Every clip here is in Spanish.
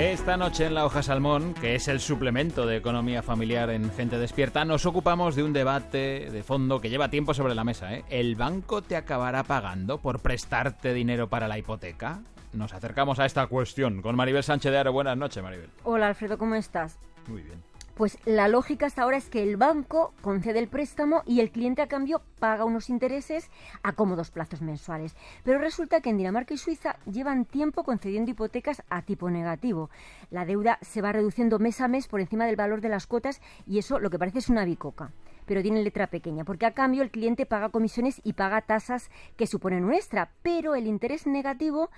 Esta noche en La Hoja Salmón, que es el suplemento de economía familiar en Gente Despierta, nos ocupamos de un debate de fondo que lleva tiempo sobre la mesa, ¿eh? ¿El banco te acabará pagando por prestarte dinero para la hipoteca? Nos acercamos a esta cuestión con Maribel Sánchez de Aro. Buenas noches, Maribel. Hola, Alfredo, ¿cómo estás? Muy bien. Pues la lógica hasta ahora es que el banco concede el préstamo y el cliente a cambio paga unos intereses a cómodos plazos mensuales. Pero resulta que en Dinamarca y Suiza llevan tiempo concediendo hipotecas a tipo negativo. La deuda se va reduciendo mes a mes por encima del valor de las cuotas y eso lo que parece es una bicoca. Pero tiene letra pequeña, porque a cambio el cliente paga comisiones y paga tasas que suponen un extra, pero el interés negativo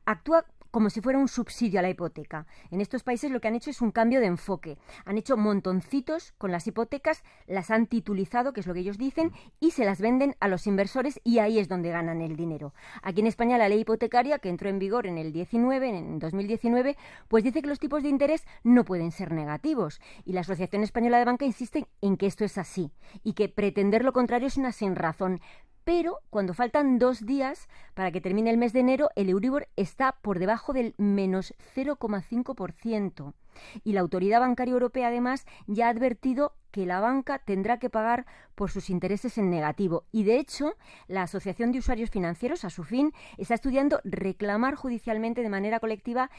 actúa como si fuera un subsidio a la hipoteca. En estos países lo que han hecho es un cambio de enfoque. Han hecho montoncitos con las hipotecas, las han titulizado, que es lo que ellos dicen, y se las venden a los inversores y ahí es donde ganan el dinero. Aquí en España la ley hipotecaria, que entró en vigor en el 2019, pues dice que los tipos de interés no pueden ser negativos. Y la Asociación Española de Banca insiste en que esto es así y que pretender lo contrario es una sinrazón. Pero cuando faltan 2 días para que termine el mes de enero, el Euribor está por debajo del menos 0,5%. Y la Autoridad Bancaria Europea, además, ya ha advertido que la banca tendrá que pagar por sus intereses en negativo. Y, de hecho, la Asociación de Usuarios Financieros, ASUFIN, está estudiando reclamar judicialmente de manera colectiva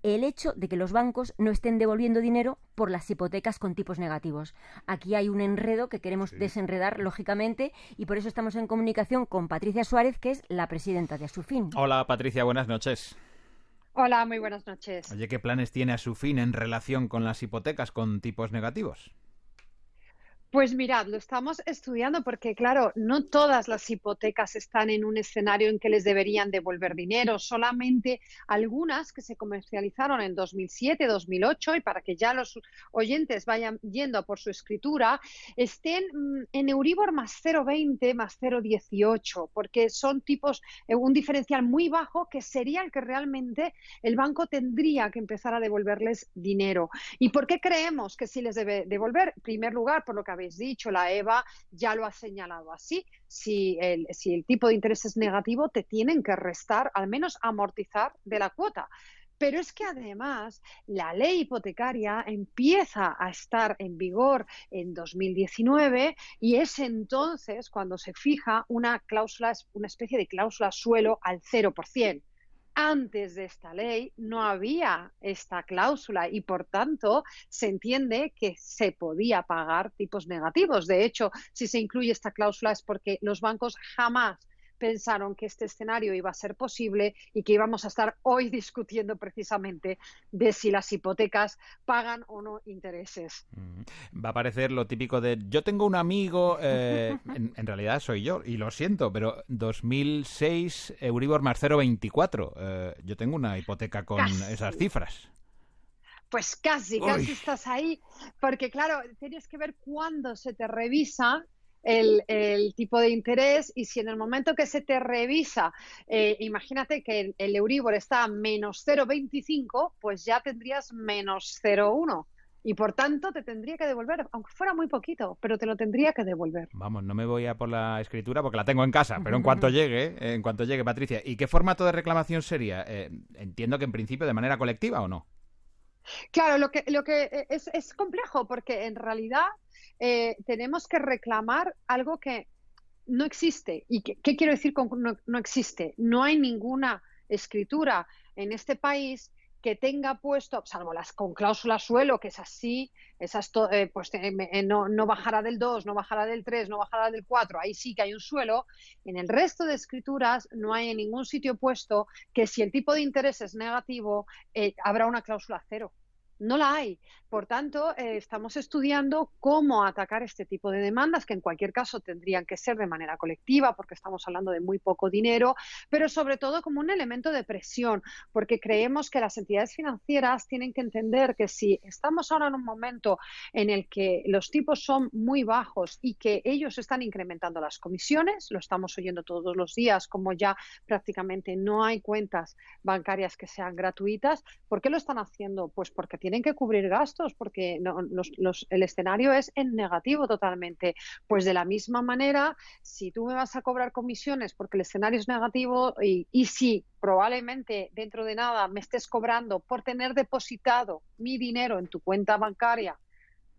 el hecho de que los bancos no estén devolviendo dinero por las hipotecas con tipos negativos. Aquí hay un enredo que queremos desenredar, lógicamente, y por eso estamos en comunicación con Patricia Suárez, que es la presidenta de ASUFIN. Hola, Patricia, buenas noches. Hola, muy buenas noches. Oye, ¿qué planes tiene ASUFIN en relación con las hipotecas con tipos negativos? Pues mirad, lo estamos estudiando porque, claro, no todas las hipotecas están en un escenario en que les deberían devolver dinero, solamente algunas que se comercializaron en 2007, 2008, y para que ya los oyentes vayan yendo a por su escritura, estén en Euribor más 0,20, más 0,18, porque son tipos, un diferencial muy bajo que sería el que realmente el banco tendría que empezar a devolverles dinero. ¿Y por qué creemos que sí les debe devolver? En primer lugar, por lo que habéis dicho, la EBA ya lo ha señalado así. Si el tipo de interés es negativo, te tienen que restar, al menos amortizar de la cuota. Pero es que además la ley hipotecaria empieza a estar en vigor en 2019 y es entonces cuando se fija una cláusula, una especie de cláusula suelo al 0%. Antes de esta ley no había esta cláusula y, por tanto, se entiende que se podía pagar tipos negativos. De hecho, si se incluye esta cláusula es porque los bancos jamás pensaron que este escenario iba a ser posible y que íbamos a estar hoy discutiendo precisamente de si las hipotecas pagan o no intereses. Va a parecer lo típico de yo tengo un amigo, en realidad soy yo, y lo siento, pero 2006 Euribor más 0,24. Yo tengo una hipoteca con esas cifras. Pues casi estás ahí, porque claro, tienes que ver cuándo se te revisa el tipo de interés y si en el momento que se te revisa, imagínate que el Euribor está a menos 0,25, pues ya tendrías menos 0,1 y por tanto te tendría que devolver, aunque fuera muy poquito, pero te lo tendría que devolver. Vamos, no me voy a por la escritura porque la tengo en casa, pero en cuanto llegue, Patricia. ¿Y qué formato de reclamación sería? Entiendo que en principio de manera colectiva, ¿o no? Claro, lo que es complejo porque en realidad tenemos que reclamar algo que no existe. ¿Y qué quiero decir con no existe? No hay ninguna escritura en este país que tenga puesto, salvo las con cláusula suelo, que es así, no bajará del 2, no bajará del 3, no bajará del 4, ahí sí que hay un suelo. En el resto de escrituras no hay en ningún sitio puesto que si el tipo de interés es negativo, habrá una cláusula cero. No la hay. Por tanto, estamos estudiando cómo atacar este tipo de demandas, que en cualquier caso tendrían que ser de manera colectiva, porque estamos hablando de muy poco dinero, pero sobre todo como un elemento de presión, porque creemos que las entidades financieras tienen que entender que si estamos ahora en un momento en el que los tipos son muy bajos y que ellos están incrementando las comisiones, lo estamos oyendo todos los días, como ya prácticamente no hay cuentas bancarias que sean gratuitas, ¿por qué lo están haciendo? Pues porque tienen que cubrir gastos porque el escenario es en negativo totalmente. Pues de la misma manera, si tú me vas a cobrar comisiones porque el escenario es negativo y si probablemente dentro de nada me estés cobrando por tener depositado mi dinero en tu cuenta bancaria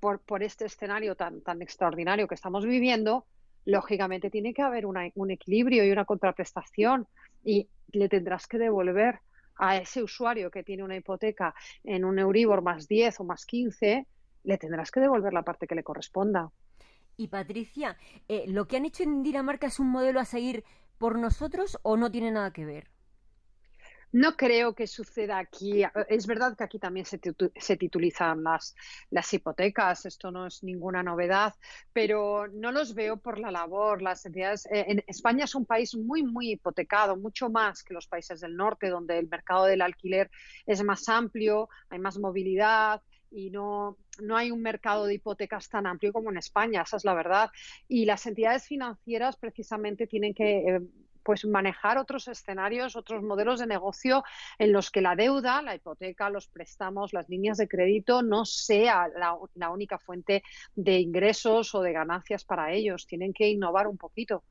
por este escenario tan extraordinario que estamos viviendo, lógicamente tiene que haber un equilibrio y una contraprestación y le tendrás que devolver a ese usuario que tiene una hipoteca en un Euribor más 10 o más 15, le tendrás que devolver la parte que le corresponda. Y Patricia, ¿lo que han hecho en Dinamarca es un modelo a seguir por nosotros o no tiene nada que ver? No creo que suceda aquí. Es verdad que aquí también se titulizan las hipotecas, esto no es ninguna novedad, pero no los veo por la labor. Las entidades, en España es un país muy, muy hipotecado, mucho más que los países del norte, donde el mercado del alquiler es más amplio, hay más movilidad y no hay un mercado de hipotecas tan amplio como en España, esa es la verdad. Y las entidades financieras precisamente tienen que pues manejar otros escenarios, otros modelos de negocio en los que la deuda, la hipoteca, los préstamos, las líneas de crédito no sea la única fuente de ingresos o de ganancias para ellos. Tienen que innovar un poquito.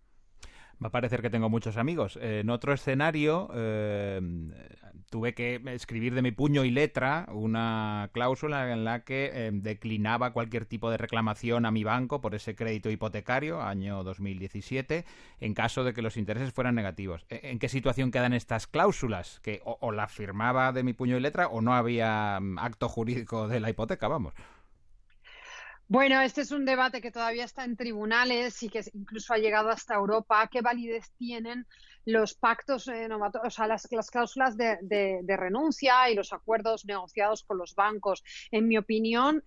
Va a parecer que tengo muchos amigos. En otro escenario tuve que escribir de mi puño y letra una cláusula en la que declinaba cualquier tipo de reclamación a mi banco por ese crédito hipotecario, año 2017, en caso de que los intereses fueran negativos. ¿En qué situación quedan estas cláusulas? Que o la firmaba de mi puño y letra o no había acto jurídico de la hipoteca, vamos. Bueno, este es un debate que todavía está en tribunales y que incluso ha llegado hasta Europa. ¿Qué validez tienen los pactos, o sea, las cláusulas de renuncia y los acuerdos negociados con los bancos? En mi opinión,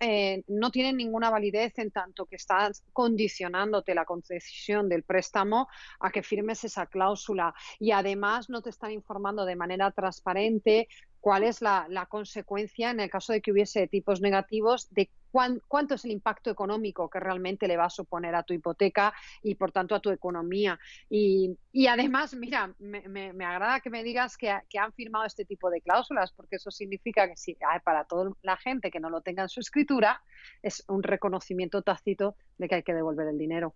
no tienen ninguna validez en tanto que estás condicionándote la concesión del préstamo a que firmes esa cláusula y además no te están informando de manera transparente cuál es la consecuencia en el caso de que hubiese tipos negativos de cuánto es el impacto económico que realmente le va a suponer a tu hipoteca y, por tanto, a tu economía. Y además, mira, me agrada que me digas que han firmado este tipo de cláusulas, porque eso significa que sí, para toda la gente que no lo tenga en su escritura, es un reconocimiento tácito de que hay que devolver el dinero.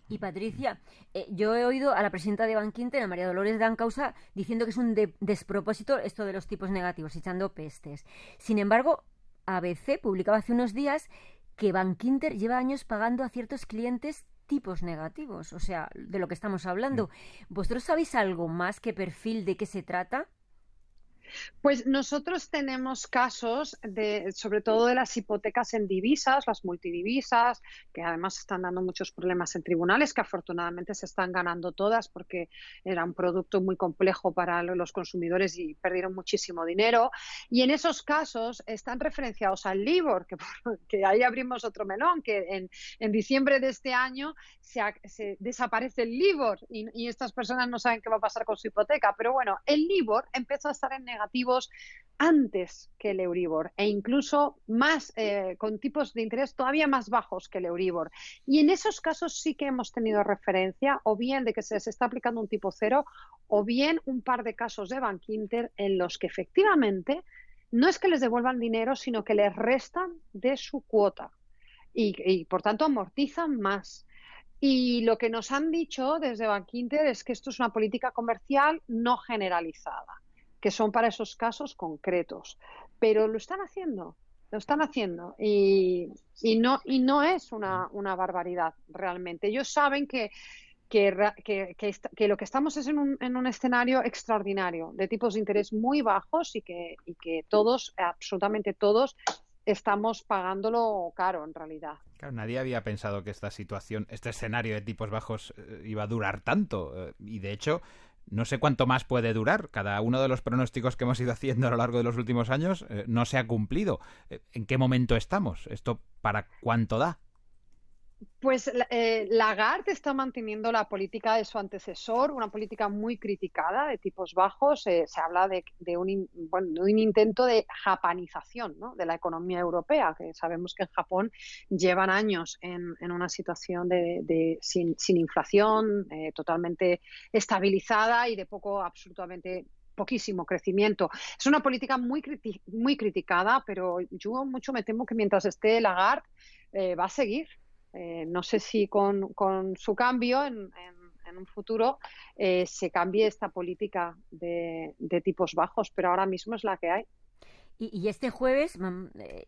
Y Patricia, yo he oído a la presidenta de Bankinter, a María Dolores Dancausa, diciendo que es un despropósito esto de los tipos negativos, echando pestes. Sin embargo, ABC publicaba hace unos días que Bankinter lleva años pagando a ciertos clientes tipos negativos, o sea, de lo que estamos hablando. ¿Vosotros sabéis algo más? ¿Qué perfil, de qué se trata? Pues nosotros tenemos casos sobre todo de las hipotecas en divisas, las multidivisas, que además están dando muchos problemas en tribunales, que afortunadamente se están ganando todas porque era un producto muy complejo para los consumidores y perdieron muchísimo dinero. Y en esos casos están referenciados al LIBOR, que ahí abrimos otro melón, que en diciembre de este año se desaparece el LIBOR y estas personas no saben qué va a pasar con su hipoteca. Pero bueno, el LIBOR empezó a estar en negativos antes que el Euribor e incluso más con tipos de interés todavía más bajos que el Euribor. Y en esos casos sí que hemos tenido referencia o bien de que se les está aplicando un tipo cero o bien un par de casos de Bankinter en los que efectivamente no es que les devuelvan dinero, sino que les restan de su cuota y por tanto amortizan más. Y lo que nos han dicho desde Bankinter es que esto es una política comercial no generalizada, que son para esos casos concretos. Pero lo están haciendo y no es una barbaridad realmente. Ellos saben que lo que estamos es en un escenario extraordinario de tipos de interés muy bajos y que todos, absolutamente todos, estamos pagándolo caro en realidad. Claro, nadie había pensado que esta situación, este escenario de tipos bajos iba a durar tanto. Y de hecho, no sé cuánto más puede durar. Cada uno de los pronósticos que hemos ido haciendo a lo largo de los últimos años no se ha cumplido. ¿En qué momento estamos? ¿Esto para cuánto da? Pues Lagarde está manteniendo la política de su antecesor, una política muy criticada de tipos bajos. Se habla de un intento de japanización, ¿no?, de la economía europea, que sabemos que en Japón llevan años en una situación sin inflación, totalmente estabilizada y de absolutamente poquísimo crecimiento. Es una política muy criticada, pero yo mucho me temo que mientras esté Lagarde va a seguir. No sé si con su cambio en un futuro se cambie esta política de tipos bajos, pero ahora mismo es la que hay. Y este jueves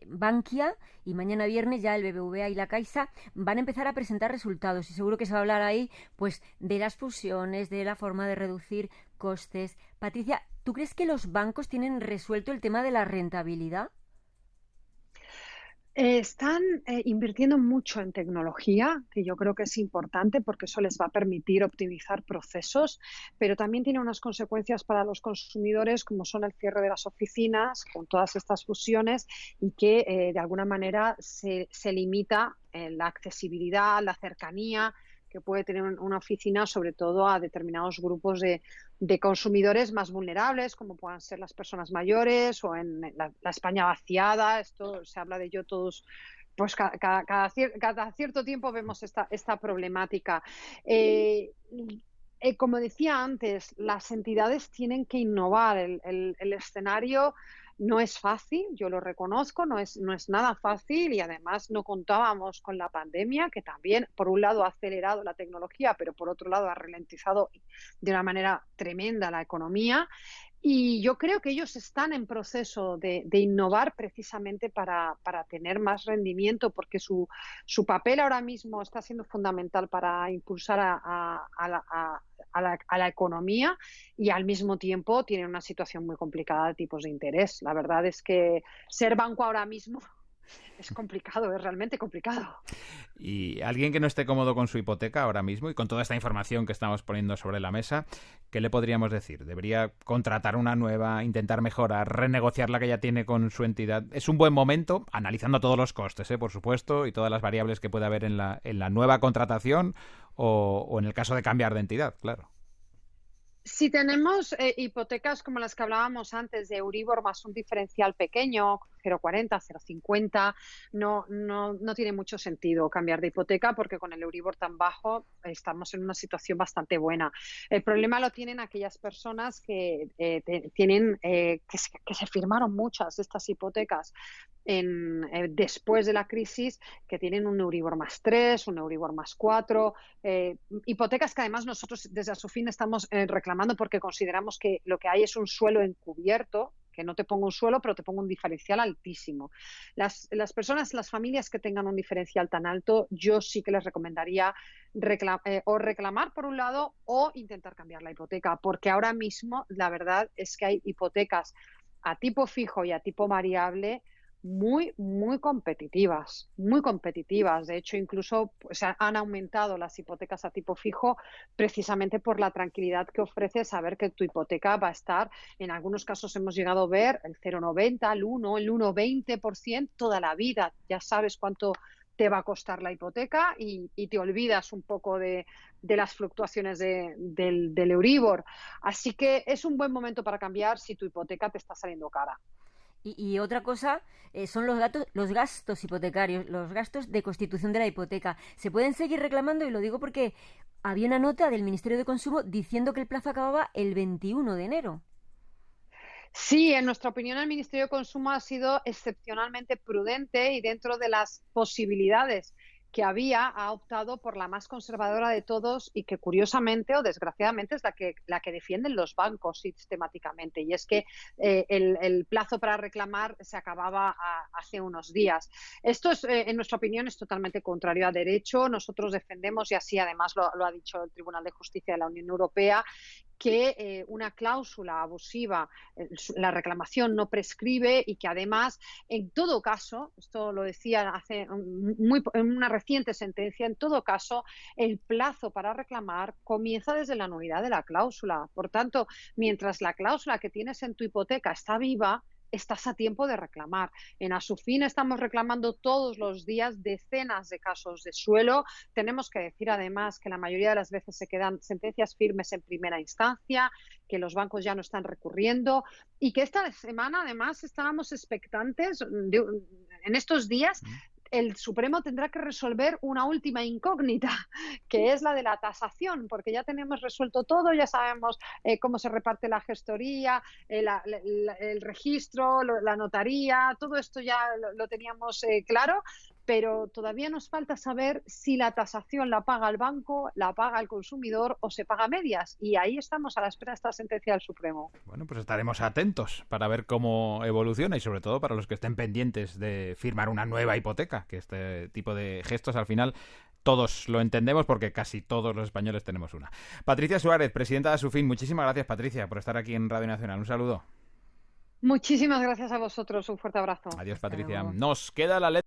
Bankia y mañana viernes ya el BBVA y la Caixa van a empezar a presentar resultados y seguro que se va a hablar ahí pues de las fusiones, de la forma de reducir costes. Patricia, ¿tú crees que los bancos tienen resuelto el tema de la rentabilidad? Están invirtiendo mucho en tecnología, que yo creo que es importante porque eso les va a permitir optimizar procesos, pero también tiene unas consecuencias para los consumidores, como son el cierre de las oficinas con todas estas fusiones y que de alguna manera se limita la accesibilidad, la cercanía que puede tener una oficina, sobre todo a determinados grupos de consumidores más vulnerables, como puedan ser las personas mayores o en la España vaciada. Esto se habla de ello todos, pues cada cierto tiempo vemos esta problemática. Como decía antes, las entidades tienen que innovar. El escenario no es fácil, yo lo reconozco, no es nada fácil y además no contábamos con la pandemia, que también, por un lado, ha acelerado la tecnología, pero por otro lado ha ralentizado de una manera tremenda la economía. Y yo creo que ellos están en proceso de innovar precisamente para tener más rendimiento, porque su papel ahora mismo está siendo fundamental para impulsar a la economía y al mismo tiempo tienen una situación muy complicada de tipos de interés. La verdad es que ser banco ahora mismo es complicado, es realmente complicado. Y alguien que no esté cómodo con su hipoteca ahora mismo y con toda esta información que estamos poniendo sobre la mesa, ¿qué le podríamos decir? ¿Debería contratar una nueva, intentar mejorar, renegociar la que ya tiene con su entidad? ¿Es un buen momento, analizando todos los costes, por supuesto, y todas las variables que puede haber en la nueva contratación o en el caso de cambiar de entidad, claro? Si tenemos hipotecas como las que hablábamos antes de Euribor más un diferencial pequeño, 0,40, 0,50, no tiene mucho sentido cambiar de hipoteca porque con el Euribor tan bajo estamos en una situación bastante buena. El problema lo tienen aquellas personas que se firmaron muchas de estas hipotecas después de la crisis, que tienen un Euribor más 3, un Euribor más 4, hipotecas que además nosotros desde Asofin estamos reclamando porque consideramos que lo que hay es un suelo encubierto, que no te pongo un suelo, pero te pongo un diferencial altísimo. Las personas, las familias que tengan un diferencial tan alto, yo sí que les recomendaría reclamar por un lado o intentar cambiar la hipoteca, porque ahora mismo la verdad es que hay hipotecas a tipo fijo y a tipo variable muy competitivas, muy competitivas. De hecho, incluso pues, han aumentado las hipotecas a tipo fijo precisamente por la tranquilidad que ofrece saber que tu hipoteca va a estar, en algunos casos hemos llegado a ver el 0,90, el 1, el 1,20% toda la vida. Ya sabes cuánto te va a costar la hipoteca y te olvidas un poco de las fluctuaciones del Euribor. Así que es un buen momento para cambiar si tu hipoteca te está saliendo cara. Y otra cosa son los gastos hipotecarios, los gastos de constitución de la hipoteca. Se pueden seguir reclamando y lo digo porque había una nota del Ministerio de Consumo diciendo que el plazo acababa el 21 de enero. Sí, en nuestra opinión el Ministerio de Consumo ha sido excepcionalmente prudente y dentro de las posibilidades que ha optado por la más conservadora de todos y que curiosamente o desgraciadamente es la que defienden los bancos sistemáticamente, y es que el plazo para reclamar se acababa hace unos días. Esto es, en nuestra opinión, es totalmente contrario a derecho. Nosotros defendemos, y así además lo ha dicho el Tribunal de Justicia de la Unión Europea, que una cláusula abusiva, la reclamación no prescribe y que además, en todo caso, esto lo decía en una reciente sentencia, en todo caso, el plazo para reclamar comienza desde la nulidad de la cláusula. Por tanto, mientras la cláusula que tienes en tu hipoteca está viva, estás a tiempo de reclamar. En Asofin estamos reclamando todos los días decenas de casos de suelo. Tenemos que decir además que la mayoría de las veces se quedan sentencias firmes en primera instancia, que los bancos ya no están recurriendo y que esta semana además estábamos expectantes en estos días. el Supremo tendrá que resolver una última incógnita, que es la de la tasación, porque ya tenemos resuelto todo, ya sabemos cómo se reparte la gestoría, el registro, la notaría, todo esto ya lo teníamos claro, pero todavía nos falta saber si la tasación la paga el banco, la paga el consumidor o se paga a medias. Y ahí estamos a la espera de esta sentencia del Supremo. Bueno, pues estaremos atentos para ver cómo evoluciona y sobre todo para los que estén pendientes de firmar una nueva hipoteca, que este tipo de gestos al final todos lo entendemos porque casi todos los españoles tenemos una. Patricia Suárez, presidenta de Asufin, muchísimas gracias, Patricia, por estar aquí en Radio Nacional. Un saludo. Muchísimas gracias a vosotros. Un fuerte abrazo. Adiós, Hasta Patricia. luego. Nos queda la letra.